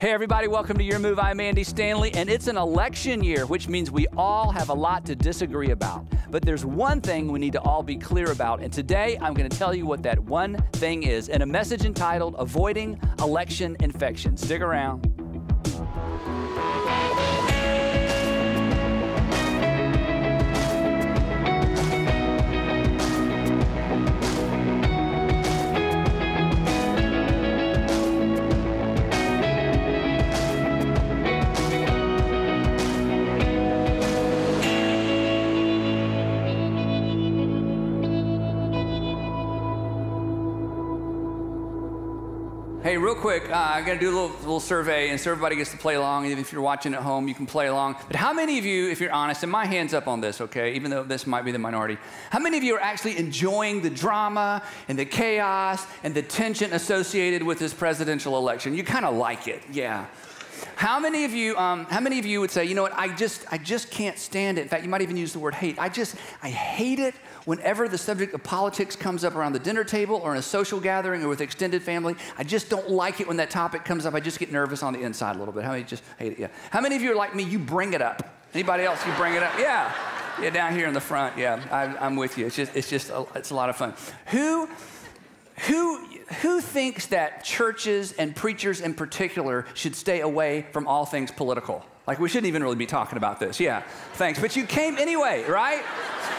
Hey everybody, welcome to Your Move. I'm Andy Stanley, and it's an election year, which means we all have a lot to disagree about. But there's one thing we need to all be clear about, and today I'm going to tell you what that one thing is in a message entitled Avoiding Election Infection. Stick around. Hey, real quick, I'm going to do a little survey, and so everybody gets to play along. Even if you're watching at home, you can play along. But how many of you, if you're honest, and my hand's up on this, okay, even though this might be the minority, how many of you are actually enjoying the drama and the chaos and the tension associated with this presidential election? You kind of like it, yeah. How many of you would say, you know what, I just can't stand it. In fact, you might even use the word hate. I hate it whenever the subject of politics comes up around the dinner table or in a social gathering or with extended family. I just don't like it when that topic comes up. I just get nervous on the inside a little bit. How many just hate it? Yeah. How many of you are like me? You bring it up. Anybody else? You bring it up? Yeah. Yeah, down here in the front. Yeah, I'm with you. It's a lot of fun. Who thinks that churches and preachers in particular should stay away from all things political? Like, we shouldn't even really be talking about this. Yeah, thanks. But you came anyway, right?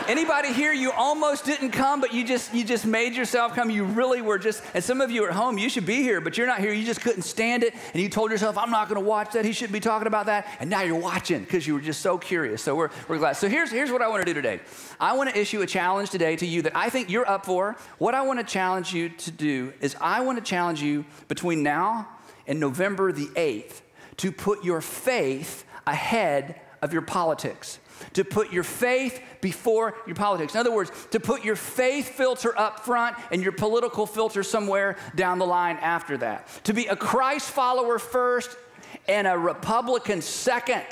Anybody here, you almost didn't come, but you just made yourself come. You really were just, and some of you are at home, you should be here, but you're not here. You just couldn't stand it, and you told yourself, I'm not going to watch that. He shouldn't be talking about that. And now you're watching because you were just so curious. So we're glad. So here's what I want to do today. I want to issue a challenge today to you that I think you're up for. What I want to challenge you to do is I want to challenge you between now and November the 8th to put your faith ahead of your politics. To put your faith before your politics. In other words, to put your faith filter up front and your political filter somewhere down the line after that. To be a Christ follower first and a Republican second.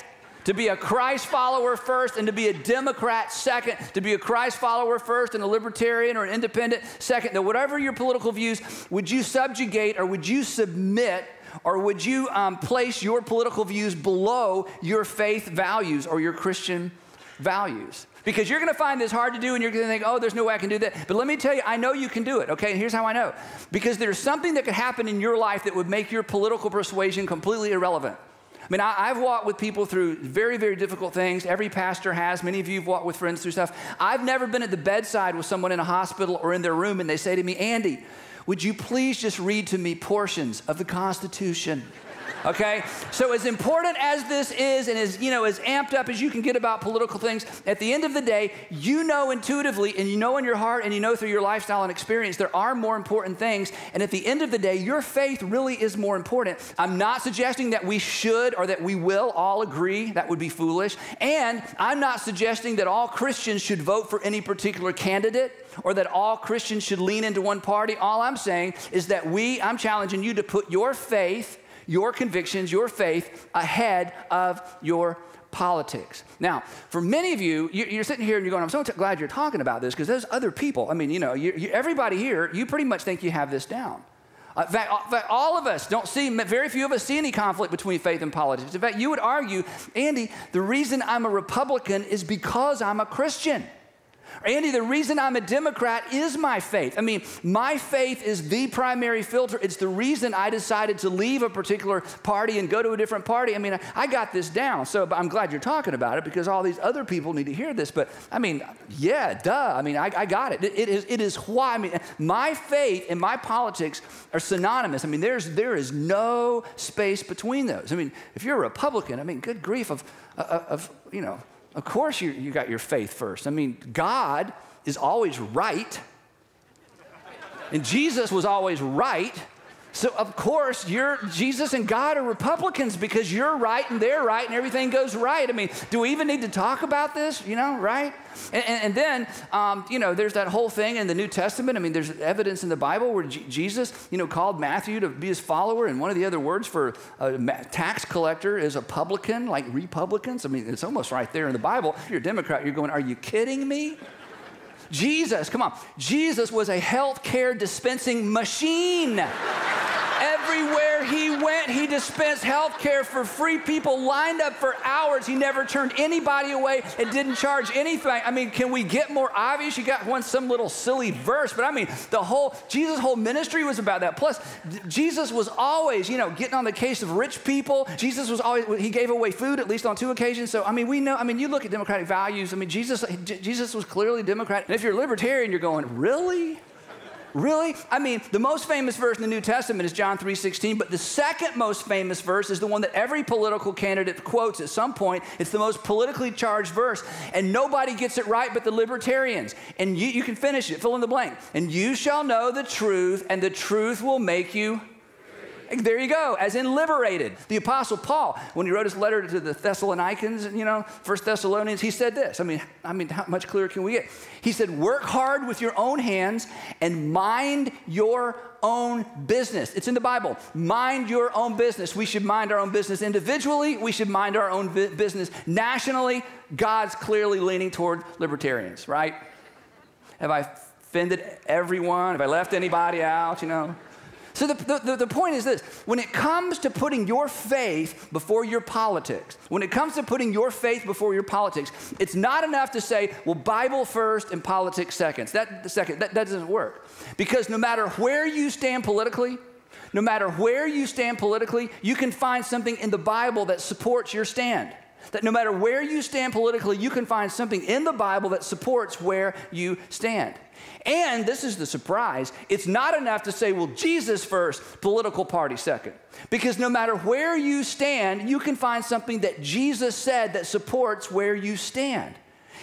To be a Christ follower first and to be a Democrat second. To be a Christ follower first and a libertarian or an independent second. That whatever your political views, would you subjugate or would you submit or would you place your political views below your faith values or your Christian values? Because you're going to find this hard to do and you're going to think, oh, there's no way I can do that. But let me tell you, I know you can do it, okay? And here's how I know. Because there's something that could happen in your life that would make your political persuasion completely irrelevant. I mean, I've walked with people through very, very difficult things. Every pastor has. Many of you have walked with friends through stuff. I've never been at the bedside with someone in a hospital or in their room and they say to me, Andy, would you please just read to me portions of the Constitution? Okay? So as important as this is and as amped up as you can get about political things, at the end of the day, you know intuitively and you know in your heart and you know through your lifestyle and experience there are more important things. And at the end of the day, your faith really is more important. I'm not suggesting that we should or that we will all agree. That would be foolish. And I'm not suggesting that all Christians should vote for any particular candidate or that all Christians should lean into one party. All I'm saying is that I'm challenging you to put your faith, your convictions, your faith ahead of your politics. Now, for many of you, you're sitting here and you're going, I'm so glad you're talking about this because there's other people. I mean, everybody here, you pretty much think you have this down. In fact, all of us very few of us see any conflict between faith and politics. In fact, you would argue, Andy, the reason I'm a Republican is because I'm a Christian. Andy, the reason I'm a Democrat is my faith. I mean, my faith is the primary filter. It's the reason I decided to leave a particular party and go to a different party. I mean, I got this down. So I'm glad you're talking about it because all these other people need to hear this. But I mean, yeah, duh. I mean, I got it. It is why. I mean, my faith and my politics are synonymous. I mean, there is no space between those. I mean, if you're a Republican, I mean, good grief of course you got your faith first. I mean, God is always right. And Jesus was always right. So, of course, Jesus and God are Republicans because you're right and they're right and everything goes right. I mean, do we even need to talk about this, right? And then, there's that whole thing in the New Testament. I mean, there's evidence in the Bible where Jesus, called Matthew to be his follower. And one of the other words for a tax collector is a publican, like Republicans. I mean, it's almost right there in the Bible. If you're a Democrat, you're going, are you kidding me? Jesus, come on. Jesus was a health care dispensing machine. Everywhere he went, he dispensed health care for free. People lined up for hours. He never turned anybody away and didn't charge anything. I mean, can we get more obvious? You got some little silly verse, but I mean, Jesus' whole ministry was about that. Plus, Jesus was always, getting on the case of rich people. Jesus was always, he gave away food at least on 2 occasions. So, I mean, we know, you look at democratic values. I mean, Jesus was clearly Democrat. And if you're a libertarian, you're going, really? Really? I mean, the most famous verse in the New Testament is John 3:16, but the second most famous verse is the one that every political candidate quotes at some point. It's the most politically charged verse, and nobody gets it right but the libertarians. And you can finish it, fill in the blank. And you shall know the truth, and the truth will make you. There you go, as in liberated. The Apostle Paul, when he wrote his letter to the Thessalonians, 1 Thessalonians, he said this. I mean, how much clearer can we get? He said, work hard with your own hands and mind your own business. It's in the Bible. Mind your own business. We should mind our own business individually. We should mind our own business nationally. God's clearly leaning toward libertarians, right? Have I offended everyone? Have I left anybody out, So the point is this: when it comes to putting your faith before your politics, it's not enough to say, well, Bible first and politics second. That doesn't work. Because no matter where you stand politically, you can find something in the Bible that supports your stand. That no matter where you stand politically, you can find something in the Bible that supports where you stand. And this is the surprise, it's not enough to say, well, Jesus first, political party second. Because no matter where you stand, you can find something that Jesus said that supports where you stand.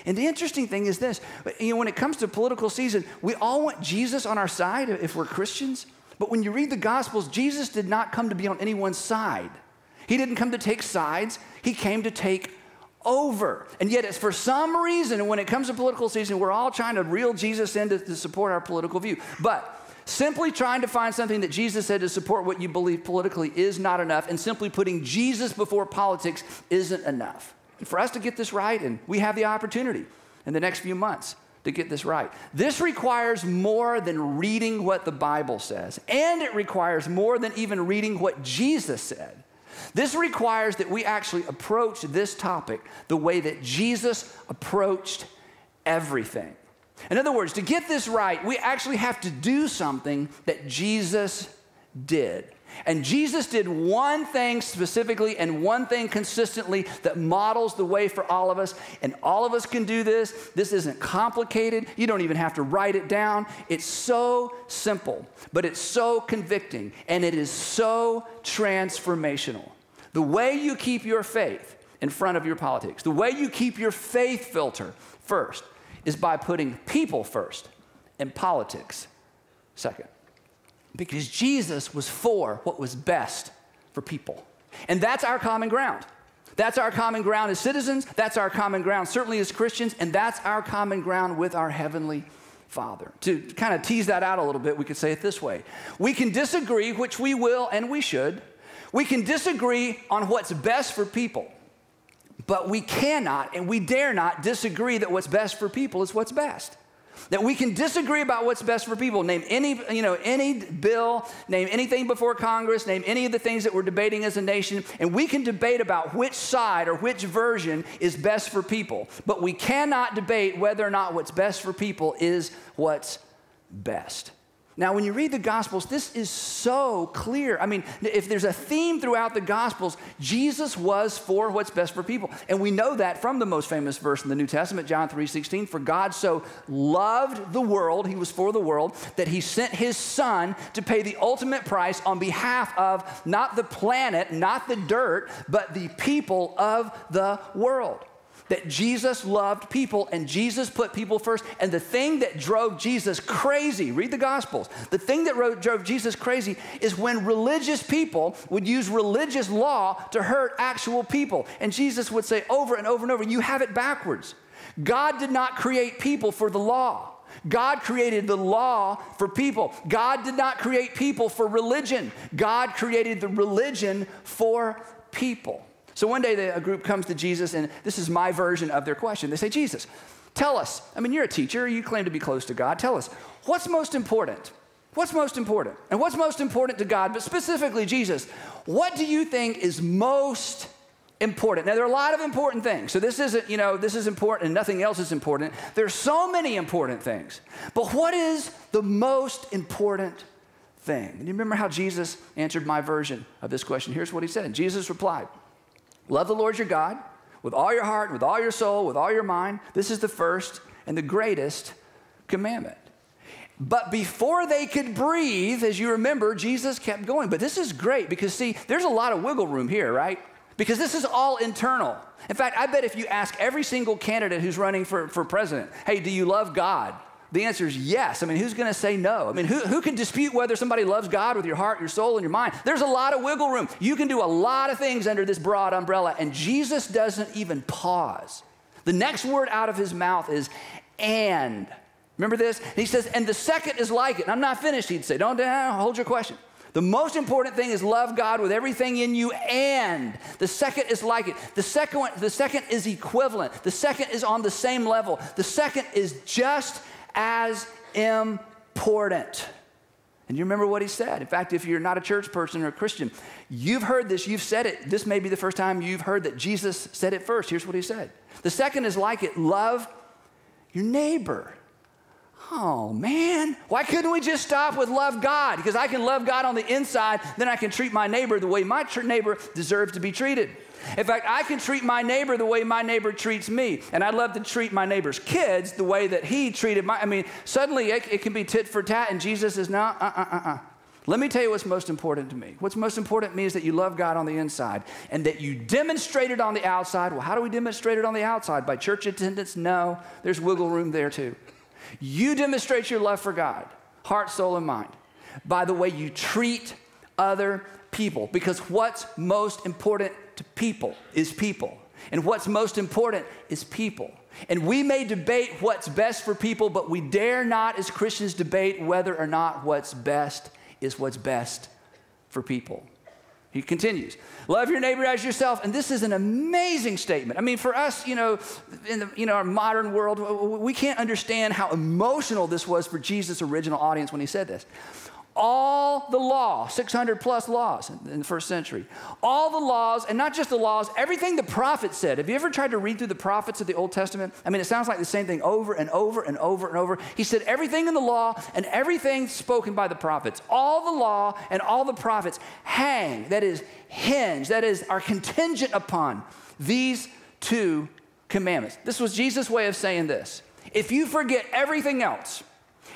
And the interesting thing is this, when it comes to political season, we all want Jesus on our side if we're Christians. But when you read the Gospels, Jesus did not come to be on anyone's side. He didn't come to take sides. He came to take over. And yet it's for some reason, when it comes to political season, we're all trying to reel Jesus in to support our political view. But simply trying to find something that Jesus said to support what you believe politically is not enough. And simply putting Jesus before politics isn't enough. And for us to get this right, and we have the opportunity in the next few months to get this right. This requires more than reading what the Bible says. And it requires more than even reading what Jesus said. This requires that we actually approach this topic the way that Jesus approached everything. In other words, to get this right, we actually have to do something that Jesus did. And Jesus did one thing specifically and one thing consistently that models the way for all of us. And all of us can do this. This isn't complicated. You don't even have to write it down. It's so simple, but it's so convicting, and it is so transformational. The way you keep your faith in front of your politics, the way you keep your faith filter first, is by putting people first and politics second. Because Jesus was for what was best for people. And that's our common ground. That's our common ground as citizens. That's our common ground certainly as Christians. And that's our common ground with our Heavenly Father. To kind of tease that out a little bit, we could say it this way. We can disagree, which we will and we should. We can disagree on what's best for people. But we cannot and we dare not disagree that what's best for people is what's best. That we can disagree about what's best for people. Name any bill, name anything before Congress, name any of the things that we're debating as a nation, and we can debate about which side or which version is best for people. But we cannot debate whether or not what's best for people is what's best. Now, when you read the Gospels, this is so clear. I mean, if there's a theme throughout the Gospels, Jesus was for what's best for people. And we know that from the most famous verse in the New Testament, John 3:16, for God so loved the world, he was for the world, that he sent his son to pay the ultimate price on behalf of not the planet, not the dirt, but the people of the world. That Jesus loved people and Jesus put people first. And the thing that drove Jesus crazy, read the Gospels, the thing that drove Jesus crazy is when religious people would use religious law to hurt actual people. And Jesus would say over and over and over, you have it backwards. God did not create people for the law. God created the law for people. God did not create people for religion. God created the religion for people. So one day a group comes to Jesus, and this is my version of their question. They say, Jesus, tell us, I mean, you're a teacher, you claim to be close to God. Tell us, what's most important? What's most important? And what's most important to God, but specifically Jesus? What do you think is most important? Now, there are a lot of important things. So this isn't, this is important and nothing else is important. There's so many important things. But what is the most important thing? And you remember how Jesus answered my version of this question? Here's what he said. Jesus replied, love the Lord your God with all your heart, with all your soul, with all your mind. This is the first and the greatest commandment. But before they could breathe, as you remember, Jesus kept going. But this is great because, see, there's a lot of wiggle room here, right? Because this is all internal. In fact, I bet if you ask every single candidate who's running for president, hey, do you love God? The answer is yes. I mean, who's going to say no? I mean, who can dispute whether somebody loves God with your heart, your soul, and your mind? There's a lot of wiggle room. You can do a lot of things under this broad umbrella, and Jesus doesn't even pause. The next word out of his mouth is and. Remember this? He says, and the second is like it. And I'm not finished, he'd say. Don't hold your question. The most important thing is love God with everything in you, and the second is like it. The second is equivalent. The second is on the same level. The second is just as important. And you remember what he said. In fact, if you're not a church person or a Christian, you've heard this, you've said it. This may be the first time you've heard that Jesus said it first. Here's what he said. The second is like it. Love your neighbor. Oh, man, why couldn't we just stop with love God? Because I can love God on the inside, then I can treat my neighbor the way my neighbor deserves to be treated. In fact, I can treat my neighbor the way my neighbor treats me. And I'd love to treat my neighbor's kids the way that he treated suddenly it can be tit for tat, and Jesus is no, Let me tell you what's most important to me. What's most important to me is that you love God on the inside and that you demonstrate it on the outside. Well, how do we demonstrate it on the outside? By church attendance? No, there's wiggle room there too. You demonstrate your love for God, heart, soul, and mind, by the way you treat other people. Because what's most important to people is people. And what's most important is people. And we may debate what's best for people, but we dare not as Christians debate whether or not what's best is what's best for people. He continues, love your neighbor as yourself. And this is an amazing statement. I mean, for us, in our modern world, we can't understand how emotional this was for Jesus' original audience when he said this. All the law, 600 plus laws in the first century, all the laws, and not just the laws, everything the prophets said. Have you ever tried to read through the prophets of the Old Testament? I mean, it sounds like the same thing over and over and over and over. He said everything in the law and everything spoken by the prophets, all the law and all the prophets hang, that is hinge, that is are contingent upon these two commandments. This was Jesus' way of saying this. If you forget everything else,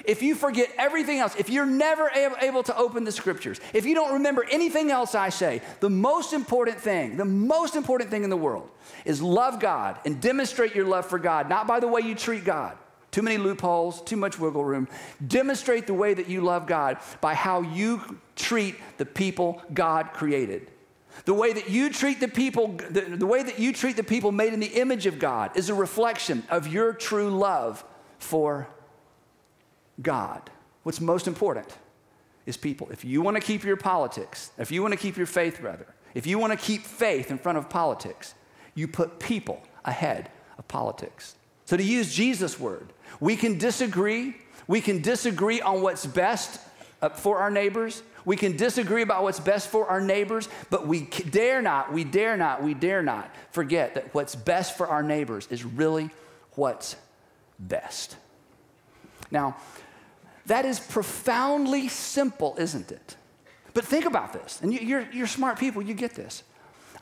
if you're never able to open the scriptures, if you don't remember anything else I say, the most important thing in the world is love God and demonstrate your love for God, not by the way you treat God. Too many loopholes, too much wiggle room. Demonstrate the way that you love God by how you treat the people God created. The way that you treat the people, the way that you treat the people made in the image of God is a reflection of your true love for God. What's most important is people. If you want to keep your politics, if you want to keep your faith, rather, if you want to keep faith in front of politics, you put people ahead of politics. So to use Jesus' word, we can disagree. We can disagree on what's best for our neighbors. We can disagree about what's best for our neighbors, but we dare not forget that what's best for our neighbors is really what's best. Now, that is profoundly simple, isn't it? But think about this, and you're smart people, you get this.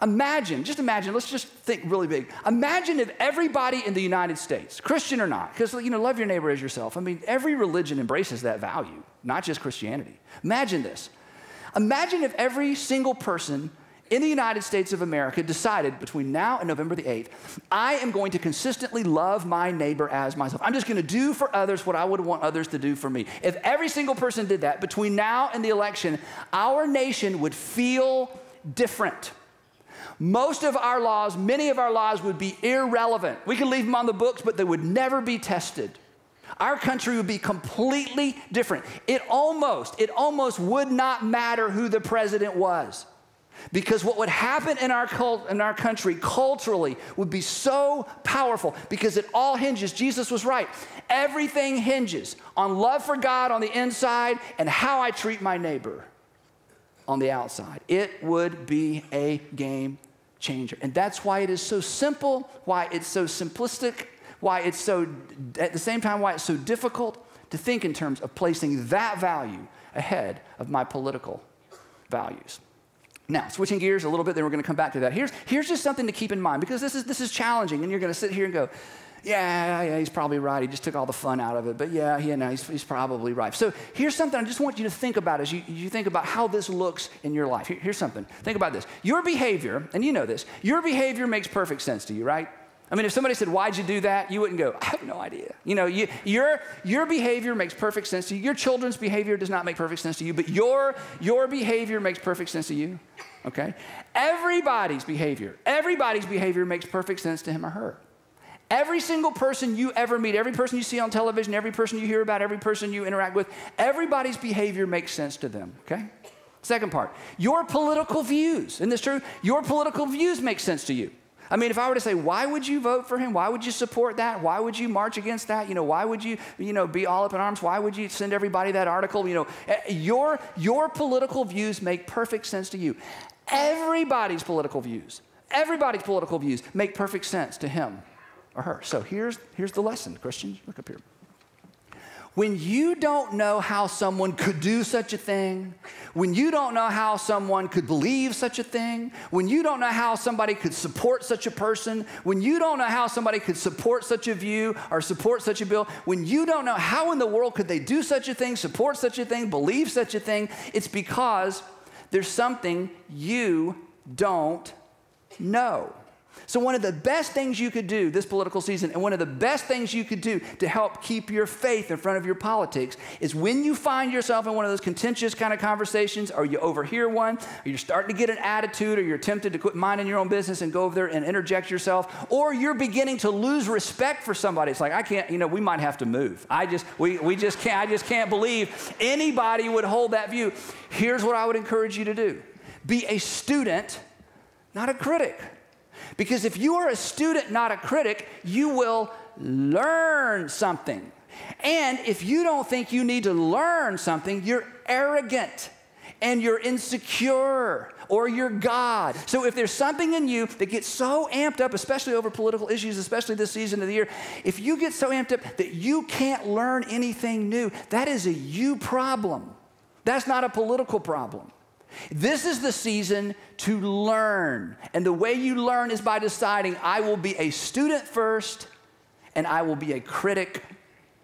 Imagine, let's just think really big. Imagine if everybody in the United States, Christian or not, because love your neighbor as yourself. I mean, every religion embraces that value, not just Christianity. Imagine this. Imagine if every single person in the United States of America decided between now and November the 8th, I am going to consistently love my neighbor as myself. I'm just going to do for others what I would want others to do for me. If every single person did that between now and the election, our nation would feel different. Most of our laws, many of our laws would be irrelevant. We could leave them on the books, but they would never be tested. Our country would be completely different. It almost would not matter who the president was. Because what would happen in our country culturally would be so powerful because it all hinges, Jesus was right, everything hinges on love for God on the inside and how I treat my neighbor on the outside. It would be a game changer. And that's why it is so simple, why it's so simplistic, why it's so, at the same time, why it's so difficult to think in terms of placing that value ahead of my political values. Now, switching gears a little bit, then we're going to come back to that. Here's just something to keep in mind, because this is challenging, and you're going to sit here and go, yeah, he's probably right. He just took all the fun out of it. But he's probably right. So here's something I just want you to think about as you think about how this looks in your life. Here's something. Think about this. Your behavior, and you know this, your behavior makes perfect sense to you, right? I mean, if somebody said, why'd you do that? You wouldn't go, I have no idea. You know, your behavior makes perfect sense to you. Your children's behavior does not make perfect sense to you, but your behavior makes perfect sense to you, okay? Everybody's behavior makes perfect sense to him or her. Every single person you ever meet, every person you see on television, every person you hear about, every person you interact with, everybody's behavior makes sense to them, okay? Second part, your political views. Isn't this true? Your political views make sense to you. I mean, if I were to say, why would you vote for him? Why would you support that? Why would you march against that? You know, why would you, be all up in arms? Why would you send everybody that article? You know, your political views make perfect sense to you. Everybody's political views make perfect sense to him or her. So here's the lesson, Christians. Look up here. When you don't know how someone could do such a thing, when you don't know how someone could believe such a thing, when you don't know how somebody could support such a person, when you don't know how somebody could support such a view or support such a bill, when you don't know how in the world could they do such a thing, support such a thing, believe such a thing, it's because there's something you don't know. So one of the best things you could do this political season, and one of the best things you could do to help keep your faith in front of your politics, is when you find yourself in one of those contentious kind of conversations, or you overhear one, or you're starting to get an attitude, or you're tempted to quit minding your own business and go over there and interject yourself, or you're beginning to lose respect for somebody. It's like, I can't, we might have to move. I just can't believe anybody would hold that view. Here's what I would encourage you to do. Be a student, not a critic. Because if you are a student, not a critic, you will learn something. And if you don't think you need to learn something, you're arrogant and you're insecure or you're God. So if there's something in you that gets so amped up, especially over political issues, especially this season of the year, if you get so amped up that you can't learn anything new, that is a you problem. That's not a political problem. This is the season to learn. And the way you learn is by deciding, I will be a student first and I will be a critic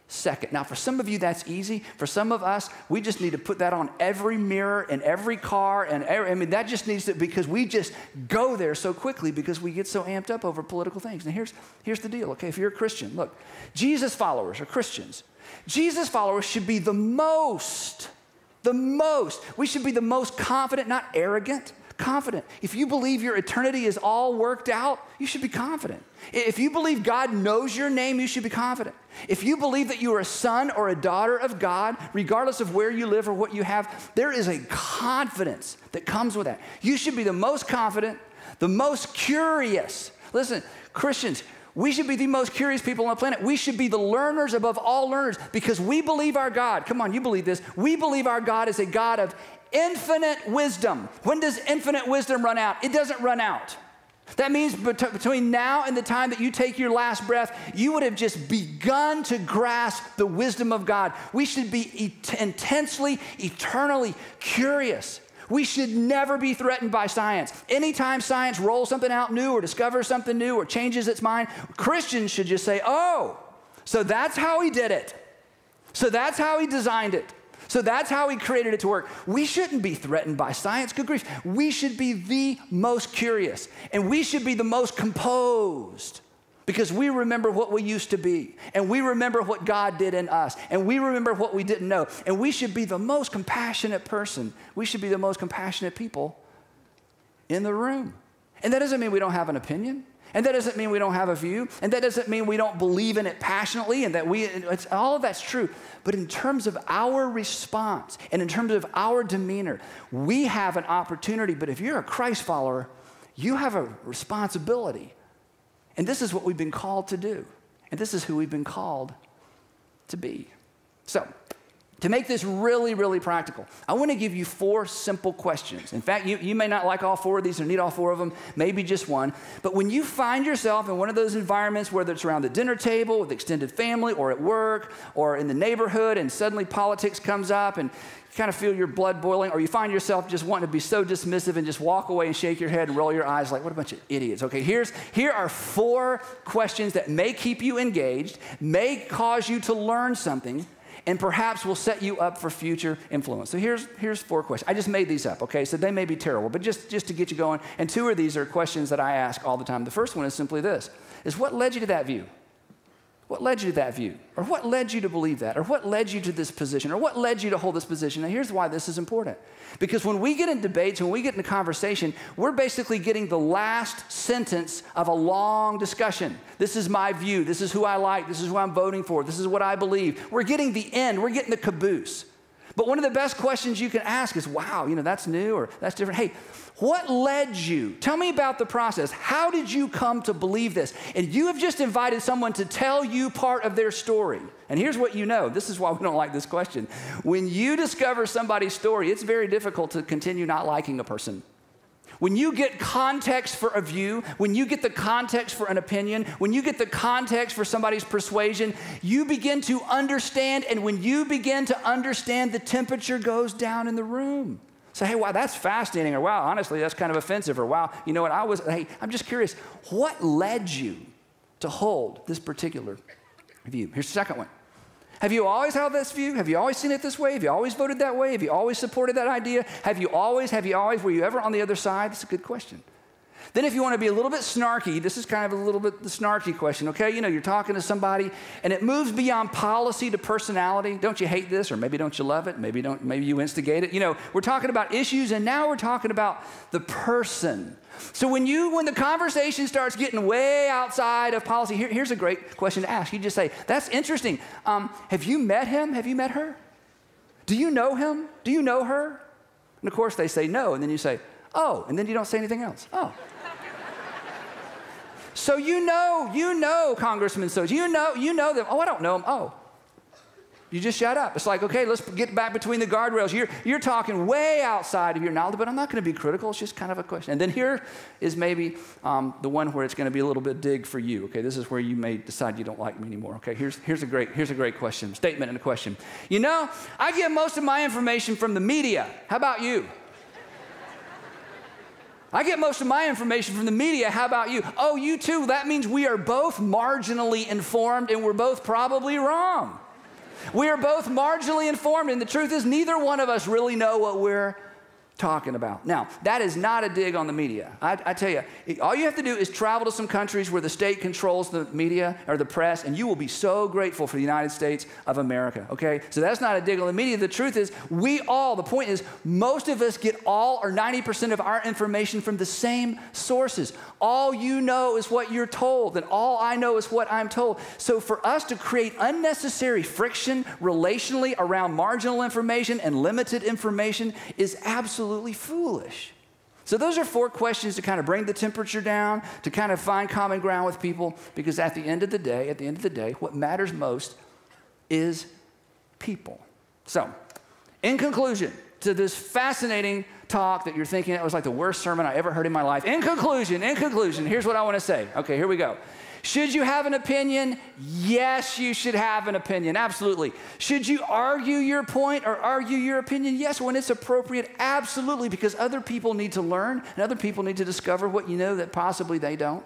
second. Now, for some of you, that's easy. For some of us, we just need to put that on every mirror and every car. That just needs to, because we just go there so quickly because we get so amped up over political things. Now, here's the deal, okay? If you're a Christian, look, Jesus followers are Christians. Jesus followers should be we should be the most confident, not arrogant, confident. If you believe your eternity is all worked out, you should be confident. If you believe God knows your name, you should be confident. If you believe that you are a son or a daughter of God, regardless of where you live or what you have, there is a confidence that comes with that. You should be the most confident, the most curious. Listen, Christians, we should be the most curious people on the planet. We should be the learners above all learners because we believe our God. Come on, you believe this. We believe our God is a God of infinite wisdom. When does infinite wisdom run out? It doesn't run out. That means between now and the time that you take your last breath, you would have just begun to grasp the wisdom of God. We should be intensely, eternally curious. We should never be threatened by science. Anytime science rolls something out new or discovers something new or changes its mind, Christians should just say, oh, so that's how he did it. So that's how he designed it. So that's how he created it to work. We shouldn't be threatened by science. Good grief. We should be the most curious, and we should be the most composed. Because we remember what we used to be, and we remember what God did in us, and we remember what we didn't know, and we should be the most compassionate person. We should be the most compassionate people in the room. And that doesn't mean we don't have an opinion. And that doesn't mean we don't have a view. And that doesn't mean we don't believe in it passionately and that all of that's true. But in terms of our response and in terms of our demeanor, we have an opportunity. But if you're a Christ follower, you have a responsibility. And this is what we've been called to do. And this is who we've been called to be. So, to make this really, really practical, I want to give you 4 simple questions. In fact, you may not like all 4 of these or need all 4 of them, maybe just one. But when you find yourself in one of those environments, whether it's around the dinner table with extended family or at work or in the neighborhood, and suddenly politics comes up and you kind of feel your blood boiling, or you find yourself just wanting to be so dismissive and just walk away and shake your head and roll your eyes like, what a bunch of idiots. Okay, here are 4 questions that may keep you engaged, may cause you to learn something, and perhaps will set you up for future influence. So here's 4 questions. I just made these up, okay? So they may be terrible, but just to get you going. And 2 of these are questions that I ask all the time. The first one is simply this, is what led you to that view? What led you to that view? Or what led you to believe that? Or what led you to this position? Or what led you to hold this position? Now here's why this is important. Because when we get in debates, when we get in a conversation, we're basically getting the last sentence of a long discussion. This is my view. This is who I like. This is who I'm voting for. This is what I believe. We're getting the end. We're getting the caboose. But one of the best questions you can ask is, wow, that's new or that's different. Hey, what led you? Tell me about the process. How did you come to believe this? And you have just invited someone to tell you part of their story. And here's what you know. This is why we don't like this question. When you discover somebody's story, it's very difficult to continue not liking a person. When you get context for a view, when you get the context for an opinion, when you get the context for somebody's persuasion, you begin to understand, and when you begin to understand, the temperature goes down in the room. Say, hey, wow, that's fascinating, or wow, honestly, that's kind of offensive, or wow, you know what, I'm just curious, what led you to hold this particular view? Here's the second one. Have you always held this view? Have you always seen it this way? Have you always voted that way? Have you always supported that idea? Have you always, were you ever on the other side? That's a good question. Then if you want to be a little bit snarky, this is kind of a little bit the snarky question, okay? You're talking to somebody and it moves beyond policy to personality. Don't you hate this? Or maybe don't you love it? Maybe you instigate it. We're talking about issues and now we're talking about the person. So when the conversation starts getting way outside of policy, here's a great question to ask. You just say, that's interesting. Have you met him? Have you met her? Do you know him? Do you know her? And of course they say no. And then you say, oh, and then you don't say anything else. Oh. So you know Congressman so you know them. Oh, I don't know them. Oh. You just shut up. It's like, okay, let's get back between the guardrails. You're talking way outside of your knowledge, but I'm not going to be critical. It's just kind of a question. And then here is maybe the one where it's going to be a little bit dig for you. Okay, this is where you may decide you don't like me anymore. Okay, here's a great question, statement and a question. I get most of my information from the media. How about you? I get most of my information from the media. How about you? Oh, you too. That means we are both marginally informed and we're both probably wrong. We are both marginally informed, and the truth is neither one of us really know what we're talking about. Now, that is not a dig on the media. I tell you, all you have to do is travel to some countries where the state controls the media or the press, and you will be so grateful for the United States of America, okay? So that's not a dig on the media. The truth is, the point is, most of us get all or 90% of our information from the same sources. All you know is what you're told, and all I know is what I'm told. So for us to create unnecessary friction relationally around marginal information and limited information is absolutely foolish. So those are 4 questions to kind of bring the temperature down, to kind of find common ground with people, because at the end of the day, what matters most is people. So, in conclusion to this fascinating talk that you're thinking that was like the worst sermon I ever heard in my life. In conclusion, here's what I want to say. Okay, here we go. Should you have an opinion? Yes, you should have an opinion, absolutely. Should you argue your point or argue your opinion? Yes, when it's appropriate, absolutely, because other people need to learn and other people need to discover what you know that possibly they don't.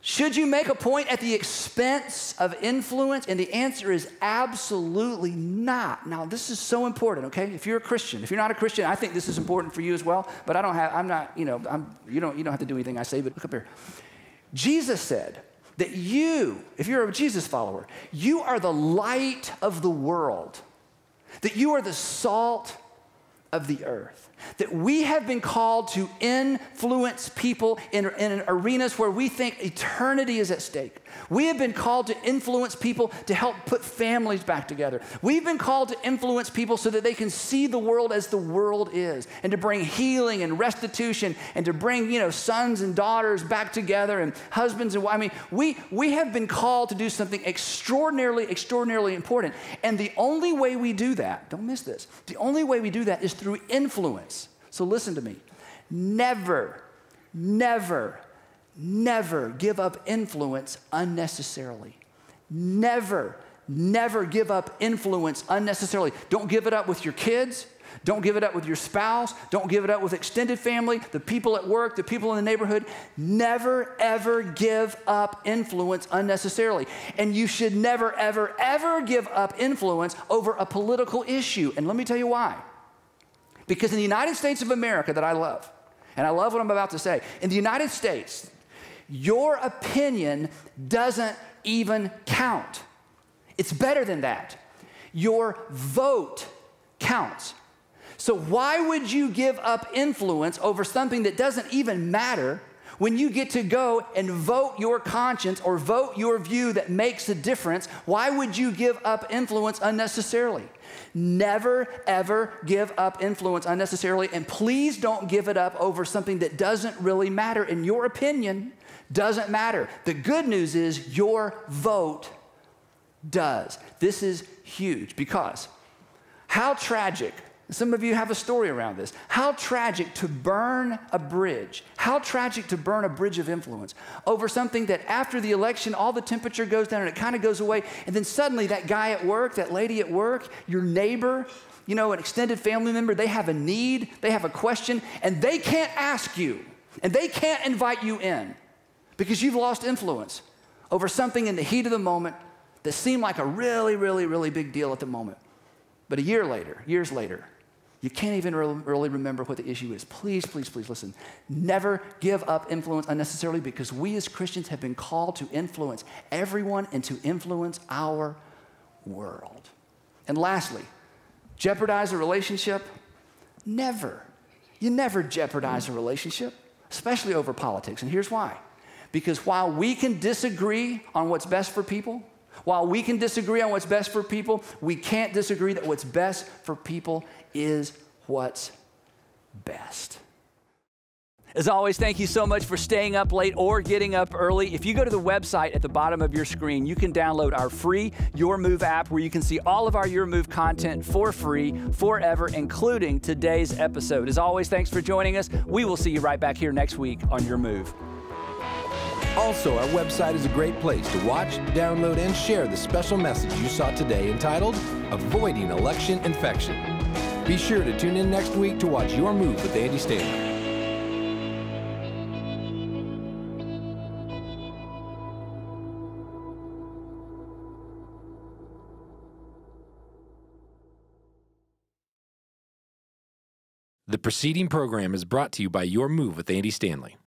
Should you make a point at the expense of influence? And the answer is absolutely not. Now, this is so important, okay? If you're a Christian, if you're not a Christian, I think this is important for you as well, but you don't have to do anything I say, but look up here. Jesus said that if you're a Jesus follower, you are the light of the world, that you are the salt of the earth, That we have been called to influence people in arenas where we think eternity is at stake. We have been called to influence people to help put families back together. We've been called to influence people so that they can see the world as the world is, and to bring healing and restitution, and to bring, sons and daughters back together, and husbands and wives. We have been called to do something extraordinarily, extraordinarily important. And the only way we do that, don't miss this, the only way we do that is through influence. So listen to me. Never, never, never give up influence unnecessarily. Never, never give up influence unnecessarily. Don't give it up with your kids. Don't give it up with your spouse. Don't give it up with extended family, the people at work, the people in the neighborhood. Never, ever give up influence unnecessarily. And you should never, ever, ever give up influence over a political issue. And let me tell you why. Because in the United States of America that I love, and I love what I'm about to say, in the United States, your opinion doesn't even count. It's better than that. Your vote counts. So why would you give up influence over something that doesn't even matter when you get to go and vote your conscience or vote your view that makes a difference? Why would you give up influence unnecessarily? Never, ever give up influence unnecessarily, and please don't give it up over something that doesn't really matter. In your opinion, doesn't matter. The good news is your vote does. This is huge because how tragic. Some of you have a story around this. How tragic to burn a bridge. How tragic to burn a bridge of influence over something that after the election, all the temperature goes down and it kind of goes away. And then suddenly that guy at work, that lady at work, your neighbor, an extended family member, they have a need, they have a question, and they can't ask you, and they can't invite you in because you've lost influence over something in the heat of the moment that seemed like a really, really, really big deal at the moment. But years later, you can't even really remember what the issue is. Please, please, please listen. Never give up influence unnecessarily, because we as Christians have been called to influence everyone and to influence our world. And lastly, jeopardize a relationship? Never. You never jeopardize a relationship, especially over politics. And here's why. Because while we can disagree on what's best for people, we can't disagree that what's best for people is what's best. As always, thank you so much for staying up late or getting up early. If you go to the website at the bottom of your screen, you can download our free Your Move app where you can see all of our Your Move content for free forever, including today's episode. As always, thanks for joining us. We will see you right back here next week on Your Move. Also, our website is a great place to watch, download, and share the special message you saw today entitled, Avoiding Election Infection. Be sure to tune in next week to watch Your Move with Andy Stanley. The preceding program is brought to you by Your Move with Andy Stanley.